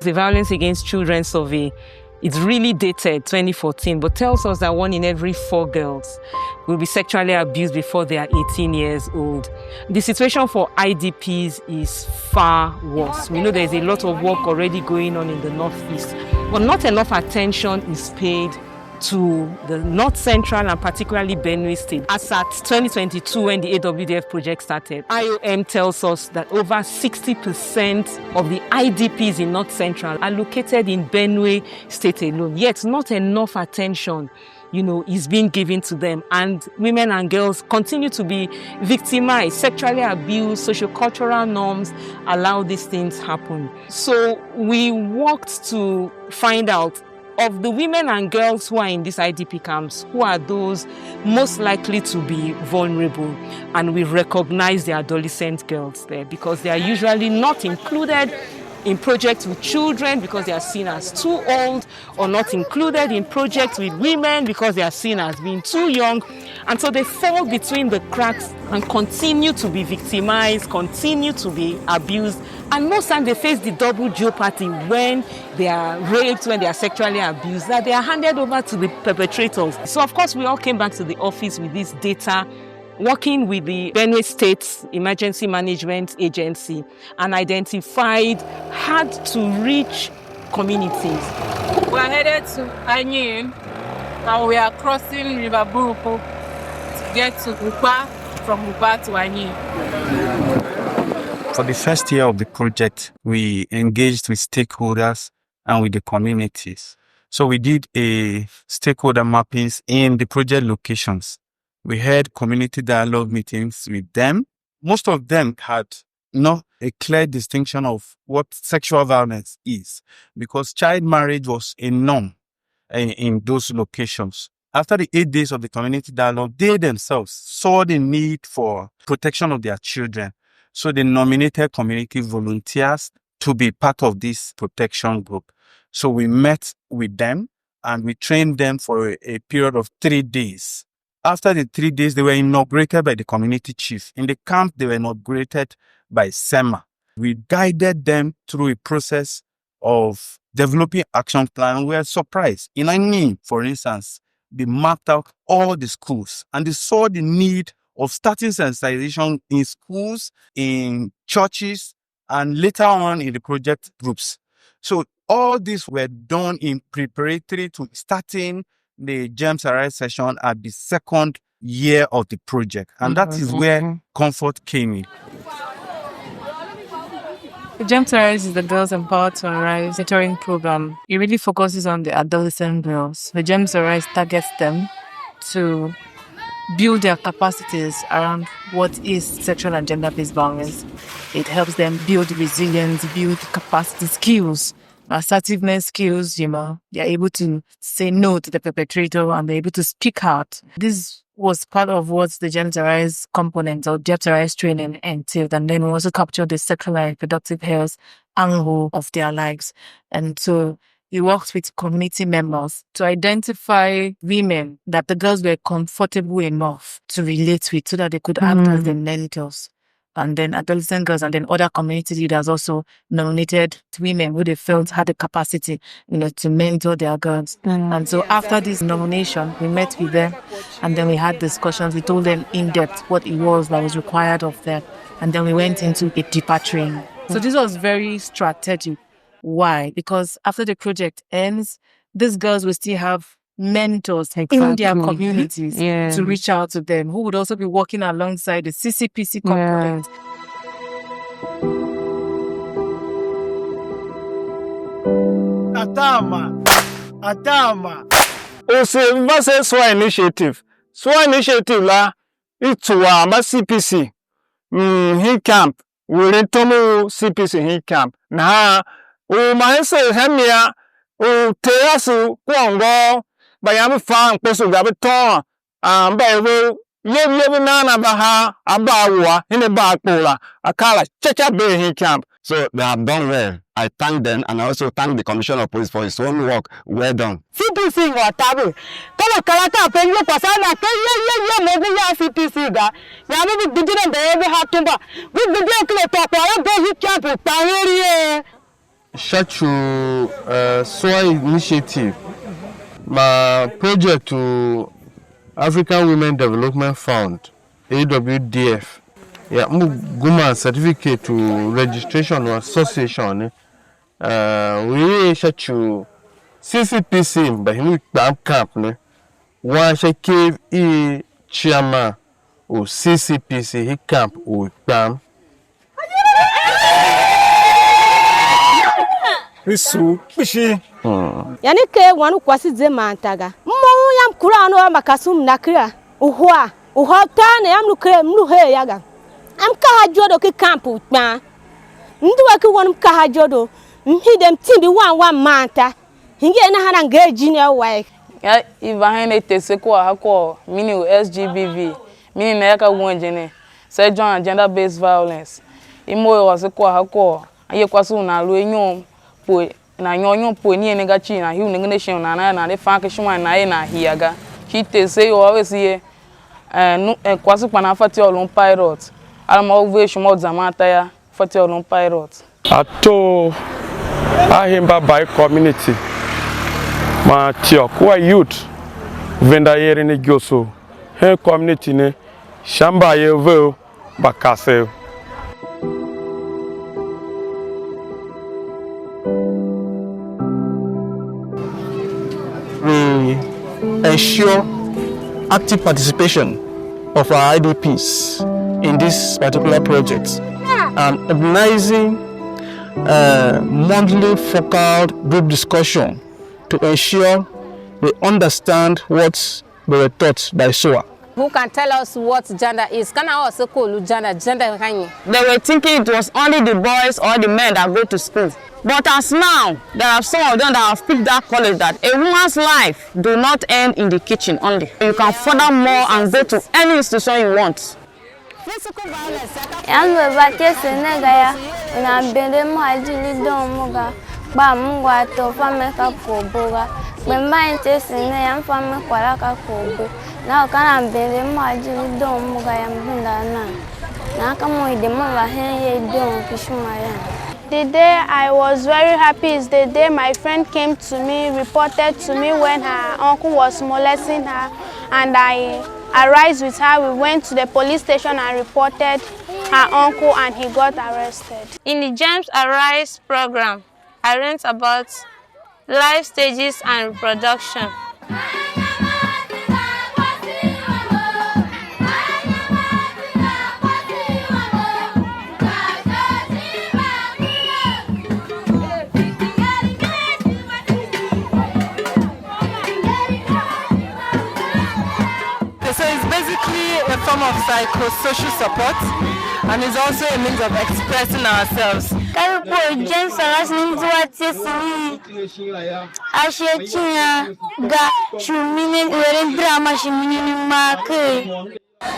The Violence Against Children survey, it's really dated, 2014, but tells us that 1 in every 4 girls will be sexually abused before they are 18 years old. The situation for IDPs is far worse. We know there's a lot of work already going on in the Northeast, but not enough attention is paid to the North Central and particularly Benue State. As at 2022, when the AWDF project started, IOM tells us that over 60% of the IDPs in North Central are located in Benue State alone. Yet not enough attention, is being given to them. And women and girls continue to be victimized, sexually abused, sociocultural norms allow these things happen. So we worked to find out of the women and girls who are in these IDP camps, who are those most likely to be vulnerable. And we recognize the adolescent girls there because they are usually not included in projects with children because they are seen as too old, or not included in projects with women because they are seen as being too young. And so they fall between the cracks and continue to be victimized, continue to be abused. And most times they face the double jeopardy when they are raped, when they are sexually abused, that they are handed over to the perpetrators. So of course we all came back to the office with this data, working with the Benue State Emergency Management Agency, and identified hard to reach communities. We are headed to Anyii and we are crossing River Buruku to get to Ugba, from Ugba to Anyii. For the first year of the project, we engaged with stakeholders and with the communities. So we did a stakeholder mappings in the project locations. We had community dialogue meetings with them. Most of them had not a clear distinction of what sexual violence is, because child marriage was a norm in those locations. After the 8 days of the community dialogue, they themselves saw the need for protection of their children. So they nominated community volunteers to be part of this protection group. So we met with them and we trained them for a period of 3 days. After the 3 days, they were inaugurated by the community chief. In the camp, they were inaugurated by SEMA. We guided them through a process of developing action plan. We were surprised. In Anyii, for instance, they mapped out all the schools and they saw the need of starting sensitization in schools, in churches, and later on in the project groups. So all these were done in preparatory to starting the Gems Arise session at the second year of the project. And that is where comfort came in. The Gems Arise is the Girls Empowered to Arise mentoring program. It really focuses on the adolescent girls. The Gems Arise targets them to build their capacities around what is sexual and gender-based violence. It helps them build resilience, build capacity skills, assertiveness skills, they're able to say no to the perpetrator and they're able to speak out. This was part of what the Gems Arise component or Gems Arise training entailed. And then we also captured the sexual and reproductive health angle of their lives. And so we worked with community members to identify women that the girls were comfortable enough to relate with so that they could act as the mentors. And then adolescent girls and then other community leaders also nominated women who they felt had the capacity, to mentor their girls. And so after this nomination, we met with them and then we had discussions. We told them in depth what it was that was required of them. And then we went into a deeper training. So this was very strategic. Why? Because after the project ends, these girls will still have mentors in their communities to reach out to them, who would also be working alongside the CCPC component. Atama. Ose SOAR Initiative. SOAR Initiative la ituwa ma CPC. He camp. We tomu CPC he camp. Na o manse hemia o terasu kwongo bayam fan peso gabeton ba we nana baha abawa in the back pola akala checha be he camp. So they have done well. I thank them and I also thank the Commissioner of Police for his own work. Well done. CPC or tabu. Come kalata penyo pasana ke ye CPC ga. Ya no bi digina be have to ba. We be dey clear talk wa be he camp pa here. Shachu SOAR Initiative, my project to African Women Development Fund, AWDF. Yeah, Guma certificate to registration or association. We shachu CCPC, but Uikpam camp ne. One shake chairman or CCPC he camp Uikpam. Isu pishi. Yani ke wanu kwasi zema ntaga. Mmo yam kura anu makasum nakira. Uhwa tane yam lukre mluhe yaga. Am kahajodo ki camp Uikpam. Ndu waki wanu kahajodo. Mhidem timbi wan manta. Hinge na hana ngeji ne wai. Ya ivahene teseko hako mini SGBV. Mini na yaka wonjene. Se join gender based violence. Imo waseko hako aye kwasu na lu enyom po na nyonyo po ni enega chi na hiu ngene shen na de fa kishuma na ye na hiaga. Hite say you always here kwasu pana fati olun pirate. Alama ove shumo zamata ya fati olun pirate. Ato ahimba by community. Ma tio kwa youth venda yeri ni gyoso he community ne shamba ye veo bakase. We ensure active participation of our IDPs in this particular project and organizing monthly focal group discussion to ensure they understand what they were taught by SOAR. Who can tell us what gender is? Can I also call gender? They were thinking it was only the boys or the men that go to school. But as now, there are some of them that have picked that college that a woman's life do not end in the kitchen only. You can further more and go to any institution you want. Ba mungwa to fame ka koboga bemba intesi ne yam fame kwala ka kobo na kana mbele majili do muga yam bunda na kamo ide mama hen ye do kishuma ya. The day I was very happy is the day my friend came to me, reported to me when her uncle was molesting her, and I arrived with her. We went to the police station and reported her uncle, and he got arrested. In the Gems Arise program, I learned about life stages and reproduction. So it's basically a form of psychosocial support, and it's also a means of expressing ourselves. James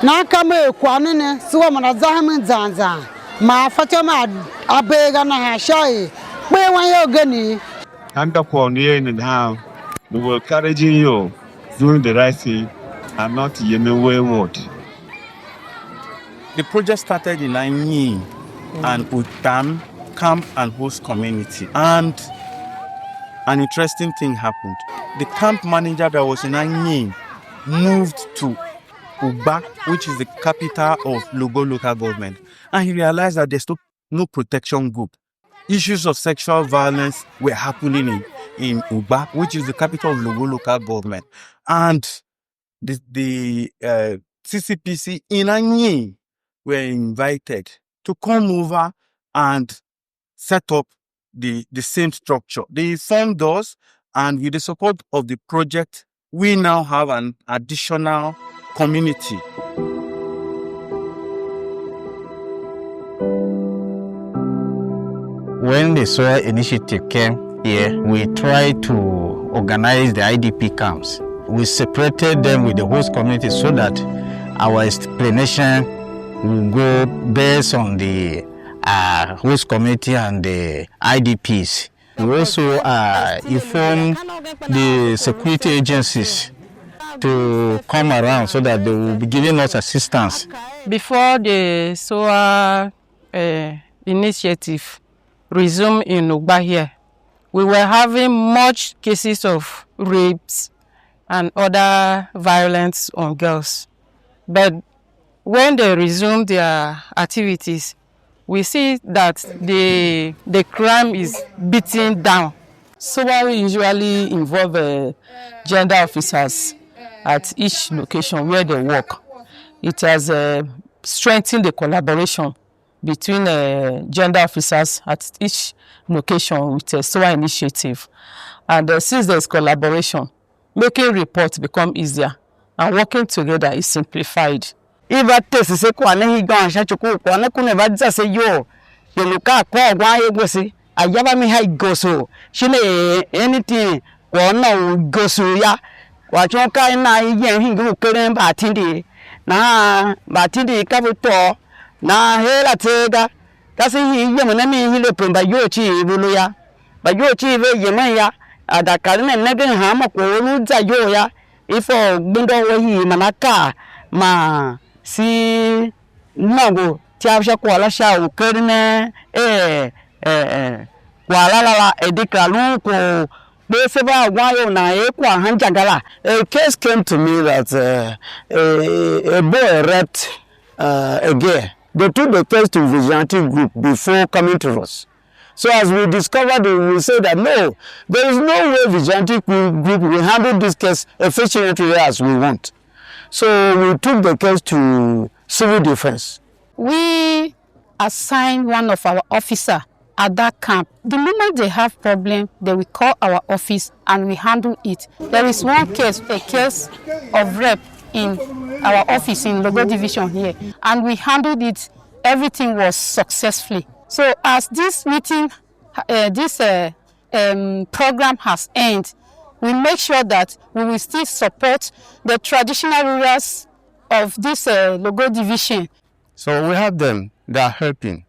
na kama kwanu ne so mana zaham zanza ma fatama abega na ha shai pe wan yo gani Anda kwa near in how we were encouraging you doing the right thing and not yemen wayward. The project started in Anyii and Uikpam camp and host community, and an interesting thing happened. The camp manager that was in Anyii moved to Ugba, which is the capital of Logo local government, and he realized that there's no protection group. Issues of sexual violence were happening in Ugba, which is the capital of Logo local government, and the CCPC in Anyii were invited to come over and set up the same structure. They formed us, and with the support of the project, we now have an additional community. When the SOAR Initiative came here, we tried to organize the IDP camps. We separated them with the host community so that our explanation will go based on the host community and the IDPs. We also inform the security agencies to come around so that they will be giving us assistance. Before the SOAR initiative, resumed in Ugba here, we were having much cases of rapes and other violence on girls. But when they resumed their activities, we see that the crime is beaten down. So we usually involve gender officers at each location where they work. It has strengthened the collaboration between gender officers at each location with a SOAR initiative. And since there is collaboration, making reports become easier and working together is simplified. Iba tesi se kwa nehi gwan shachuku kwa ne kune badza se yo yeluka kwa gwan yegwesi ayaba mi ha goso shine anything kwa na goso ya kwa chonka na yen hingu kere batindi na batindi kabuto na hela tega kasi hi yemu na mi hile pemba yochi bulu ya ba yochi be yema ya adakarne negen ha ma ko lu za yo ya ifo gbindo wo hi manaka ma si nago tiabsha kwa la sha ukerne kwa la edikalu ko beseba wayo na kwa hanjagala. A case came to me that a boy raped a girl. They took the case to vigilante group before coming to us. So as we discovered, we said that no, there is no way vigilante group will handle this case efficiently as we want. So we took the case to civil defense. We assigned one of our officers at that camp. The moment they have problem, they will call our office and we handle it. There is one case, a case of rape in our office in Logo Division here, and we handled it. Everything was successfully. So as this meeting, this program has ended, we make sure that we will still support the traditional rulers of this Logo Division. So we have them, they are helping.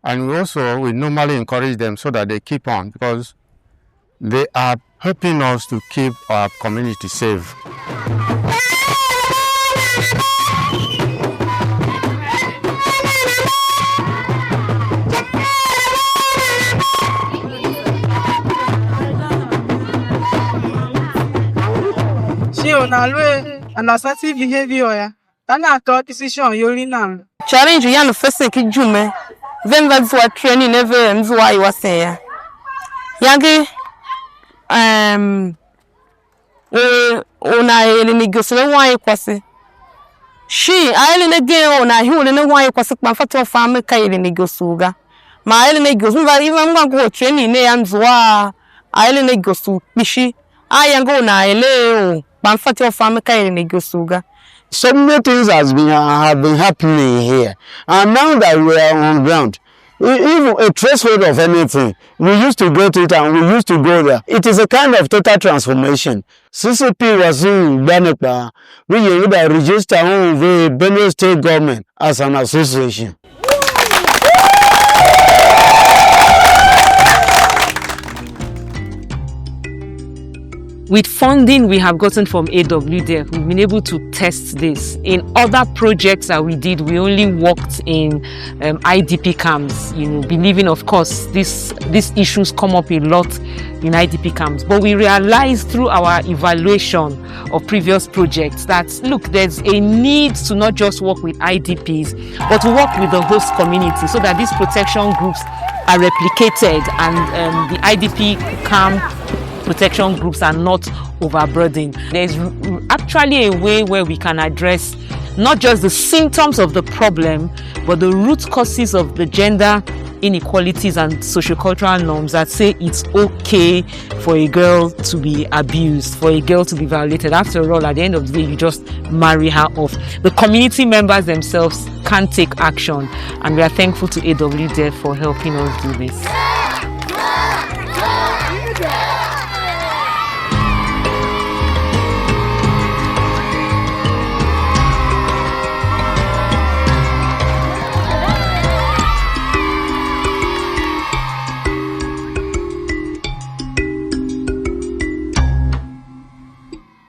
And we normally encourage them so that they keep on, because they are helping us to keep our community safe. She on always an assertive behavior. And I thought decision you're now. Challenge you the first thing Jume. Then that's what training never ends why was saying. Yagi ona elini gosele why kwase. She elini again ona hu elini why kwase kpamfato farm ka elini gosuga. Ma elini gosu va even go training ne yanzwa elini gosu bishi. Ayango na ele kpamfato farm ka elini gosuga. So many things have been happening here, and now that we are on ground, even a threshold of anything, we used to go to it and we used to go there. It is a kind of total transformation. CCP was in Benue, we register on the Benue State government as an association. With funding we have gotten from AWDF, we've been able to test this. In other projects that we did, we only worked in IDP camps, believing, of course, these issues come up a lot in IDP camps. But we realized through our evaluation of previous projects that, look, there's a need to not just work with IDPs, but to work with the host community so that these protection groups are replicated and the IDP camp protection groups are not overburdened. There's actually a way where we can address not just the symptoms of the problem, but the root causes of the gender inequalities and sociocultural norms that say it's okay for a girl to be abused, for a girl to be violated. After all, at the end of the day, you just marry her off. The community members themselves can take action, and we are thankful to AWDF for helping us do this.